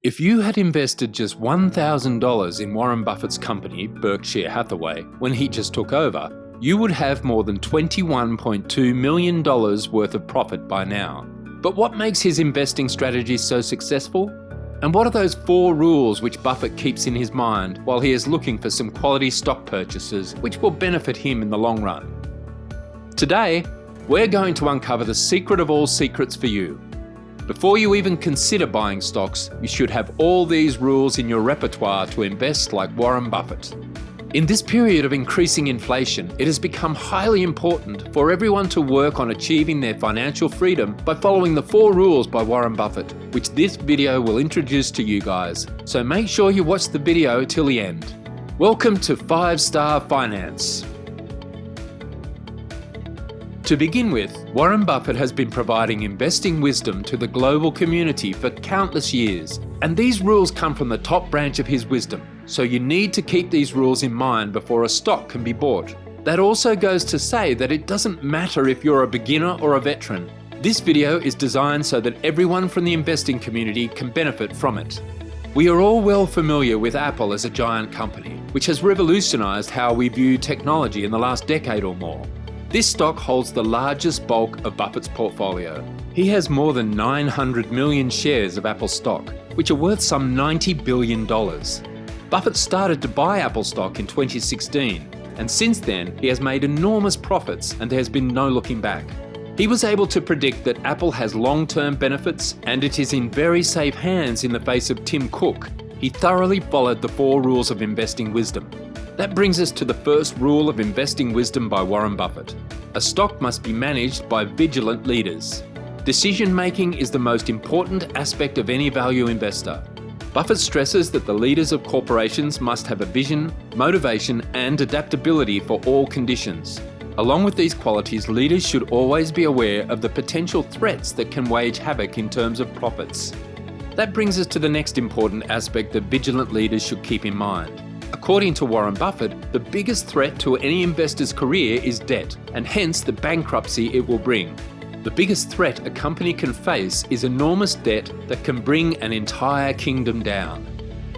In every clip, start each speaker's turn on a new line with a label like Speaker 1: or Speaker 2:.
Speaker 1: If you had invested just $1,000 in Warren Buffett's company, Berkshire Hathaway, when he just took over, you would have more than $21.2 million worth of profit by now. But what makes his investing strategy so successful? And what are those 4 rules which Buffett keeps in his mind while he is looking for some quality stock purchases which will benefit him in the long run? Today, we're going to uncover the secret of all secrets for you. Before you even consider buying stocks, you should have all these rules in your repertoire to invest like Warren Buffett. In this period of increasing inflation, it has become highly important for everyone to work on achieving their financial freedom by following the 4 rules by Warren Buffett, which this video will introduce to you guys. So make sure you watch the video till the end. Welcome to 5-Star Finance. To begin with, Warren Buffett has been providing investing wisdom to the global community for countless years, and these rules come from the top branch of his wisdom, so you need to keep these rules in mind before a stock can be bought. That also goes to say that it doesn't matter if you're a beginner or a veteran. This video is designed so that everyone from the investing community can benefit from it. We are all well familiar with Apple as a giant company, which has revolutionized how we view technology in the last decade or more. This stock holds the largest bulk of Buffett's portfolio. He has more than 900 million shares of Apple stock, which are worth some $90 billion. Buffett started to buy Apple stock in 2016, and since then he has made enormous profits and there has been no looking back. He was able to predict that Apple has long-term benefits and it is in very safe hands in the face of Tim Cook. He thoroughly followed the 4 rules of investing wisdom. That brings us to the first rule of investing wisdom by Warren Buffett. A stock must be managed by vigilant leaders. Decision-making is the most important aspect of any value investor. Buffett stresses that the leaders of corporations must have a vision, motivation, and adaptability for all conditions. Along with these qualities, leaders should always be aware of the potential threats that can wage havoc in terms of profits. That brings us to the next important aspect that vigilant leaders should keep in mind. According to Warren Buffett, the biggest threat to any investor's career is debt, and hence the bankruptcy it will bring. The biggest threat a company can face is enormous debt that can bring an entire kingdom down.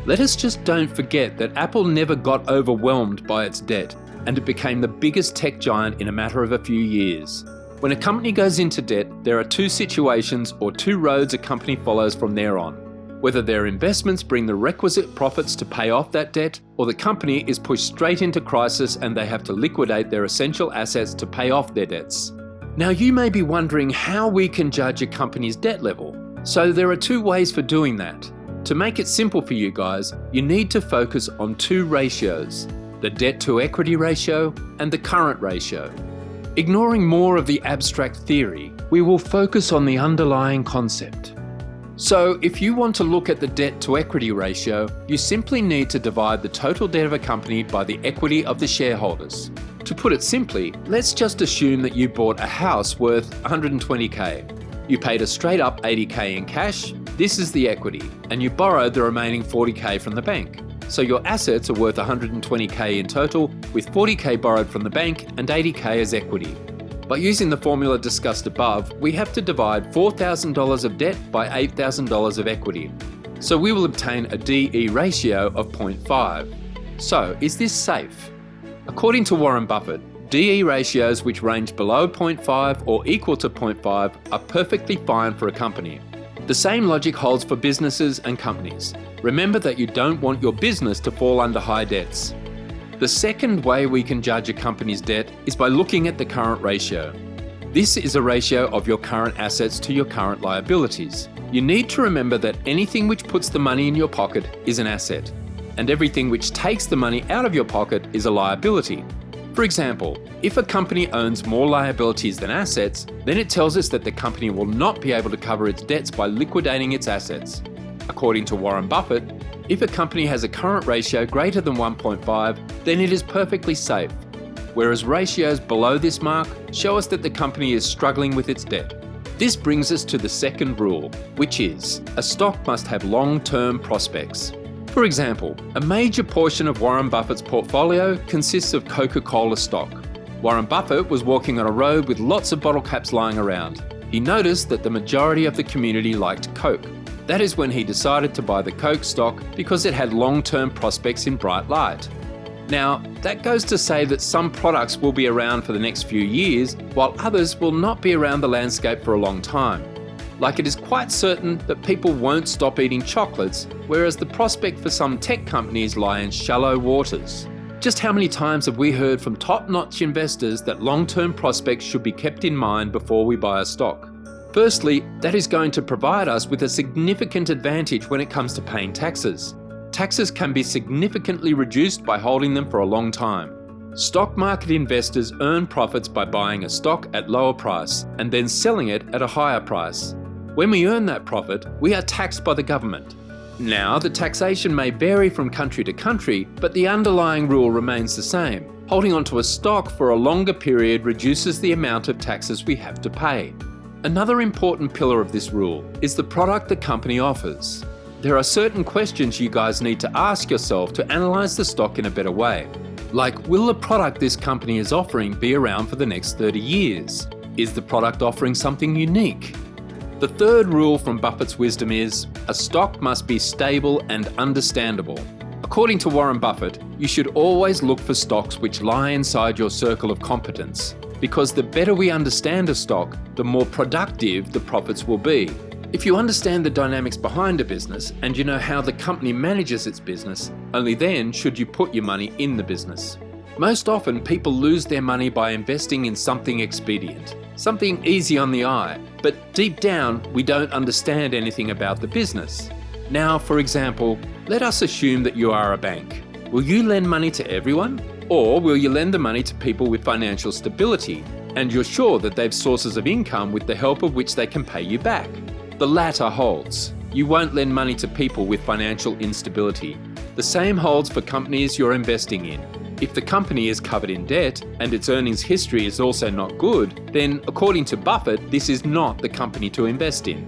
Speaker 1: Let us just don't forget that Apple never got overwhelmed by its debt, and it became the biggest tech giant in a matter of a few years. When a company goes into debt, there are 2 situations or 2 roads a company follows from there on. Whether their investments bring the requisite profits to pay off that debt, or the company is pushed straight into crisis and they have to liquidate their essential assets to pay off their debts. Now you may be wondering how we can judge a company's debt level. So there are 2 ways for doing that. To make it simple for you guys, you need to focus on 2 ratios, the debt to equity ratio and the current ratio. Ignoring more of the abstract theory, we will focus on the underlying concept. So if you want to look at the debt to equity ratio, you simply need to divide the total debt of a company by the equity of the shareholders. To put it simply, let's just assume that you bought a house worth $120,000. You paid a straight up $80,000 in cash, this is the equity, and you borrowed the remaining $40,000 from the bank. So your assets are worth $120,000 in total, with $40,000 borrowed from the bank and $80,000 as equity. By using the formula discussed above, we have to divide $4,000 of debt by $8,000 of equity. So we will obtain a DE ratio of 0.5. So is this safe? According to Warren Buffett, DE ratios which range below 0.5 or equal to 0.5 are perfectly fine for a company. The same logic holds for businesses and companies. Remember that you don't want your business to fall under high debts. The second way we can judge a company's debt is by looking at the current ratio. This is a ratio of your current assets to your current liabilities. You need to remember that anything which puts the money in your pocket is an asset, and everything which takes the money out of your pocket is a liability. For example, if a company owns more liabilities than assets, then it tells us that the company will not be able to cover its debts by liquidating its assets. According to Warren Buffett, if a company has a current ratio greater than 1.5, then it is perfectly safe, whereas ratios below this mark show us that the company is struggling with its debt. This brings us to the second rule, which is, a stock must have long-term prospects. For example, a major portion of Warren Buffett's portfolio consists of Coca-Cola stock. Warren Buffett was walking on a road with lots of bottle caps lying around. He noticed that the majority of the community liked Coke. That is when he decided to buy the Coke stock because it had long-term prospects in bright light. Now, that goes to say that some products will be around for the next few years, while others will not be around the landscape for a long time. Like, it is quite certain that people won't stop eating chocolates, whereas the prospect for some tech companies lie in shallow waters. Just how many times have we heard from top-notch investors that long-term prospects should be kept in mind before we buy a stock? Firstly, that is going to provide us with a significant advantage when it comes to paying taxes. Taxes can be significantly reduced by holding them for a long time. Stock market investors earn profits by buying a stock at lower price and then selling it at a higher price. When we earn that profit, we are taxed by the government. Now, the taxation may vary from country to country, but the underlying rule remains the same. Holding onto a stock for a longer period reduces the amount of taxes we have to pay. Another important pillar of this rule is the product the company offers. There are certain questions you guys need to ask yourself to analyze the stock in a better way. Like, will the product this company is offering be around for the next 30 years? Is the product offering something unique? The third rule from Buffett's wisdom is, a stock must be stable and understandable. According to Warren Buffett, you should always look for stocks which lie inside your circle of competence, because the better we understand a stock, the more productive the profits will be. If you understand the dynamics behind a business and you know how the company manages its business, only then should you put your money in the business. Most often, people lose their money by investing in something expedient, something easy on the eye, but deep down, we don't understand anything about the business. Now, for example, let us assume that you are a bank. Will you lend money to everyone? Or will you lend the money to people with financial stability, and you're sure that they've sources of income with the help of which they can pay you back? The latter holds. You won't lend money to people with financial instability. The same holds for companies you're investing in. If the company is covered in debt and its earnings history is also not good, then according to Buffett, this is not the company to invest in.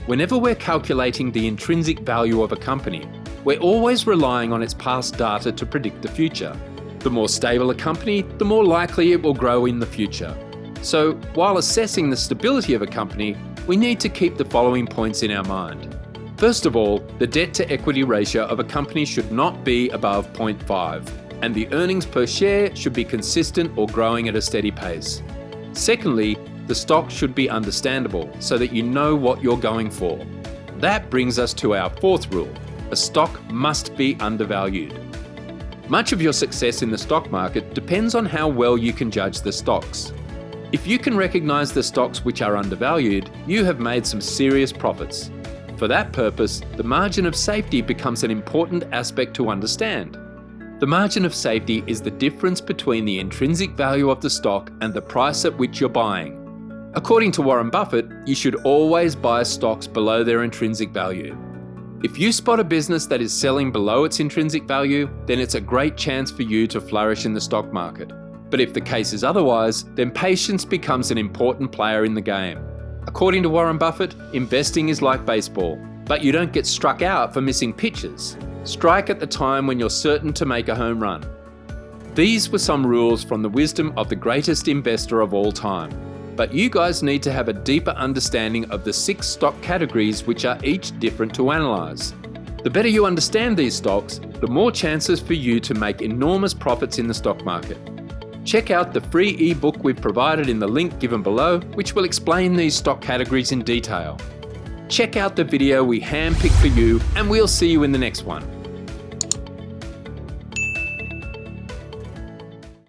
Speaker 1: Whenever we're calculating the intrinsic value of a company, we're always relying on its past data to predict the future. The more stable a company, the more likely it will grow in the future. So, while assessing the stability of a company, we need to keep the following points in our mind. First of all, the debt-to-equity ratio of a company should not be above 0.5, and the earnings per share should be consistent or growing at a steady pace. Secondly, the stock should be understandable so that you know what you're going for. That brings us to our fourth rule: a stock must be undervalued. Much of your success in the stock market depends on how well you can judge the stocks. If you can recognize the stocks which are undervalued, you have made some serious profits. For that purpose, the margin of safety becomes an important aspect to understand. The margin of safety is the difference between the intrinsic value of the stock and the price at which you're buying. According to Warren Buffett, you should always buy stocks below their intrinsic value. If you spot a business that is selling below its intrinsic value, then it's a great chance for you to flourish in the stock market. But if the case is otherwise, then patience becomes an important player in the game. According to Warren Buffett, investing is like baseball, but you don't get struck out for missing pitches. Strike at the time when you're certain to make a home run. These were some rules from the wisdom of the greatest investor of all time. But you guys need to have a deeper understanding of the 6 stock categories which are each different to analyze. The better you understand these stocks, the more chances for you to make enormous profits in the stock market. Check out the free ebook we've provided in the link given below, which will explain these stock categories in detail. Check out the video we handpicked for you, and we'll see you in the next one.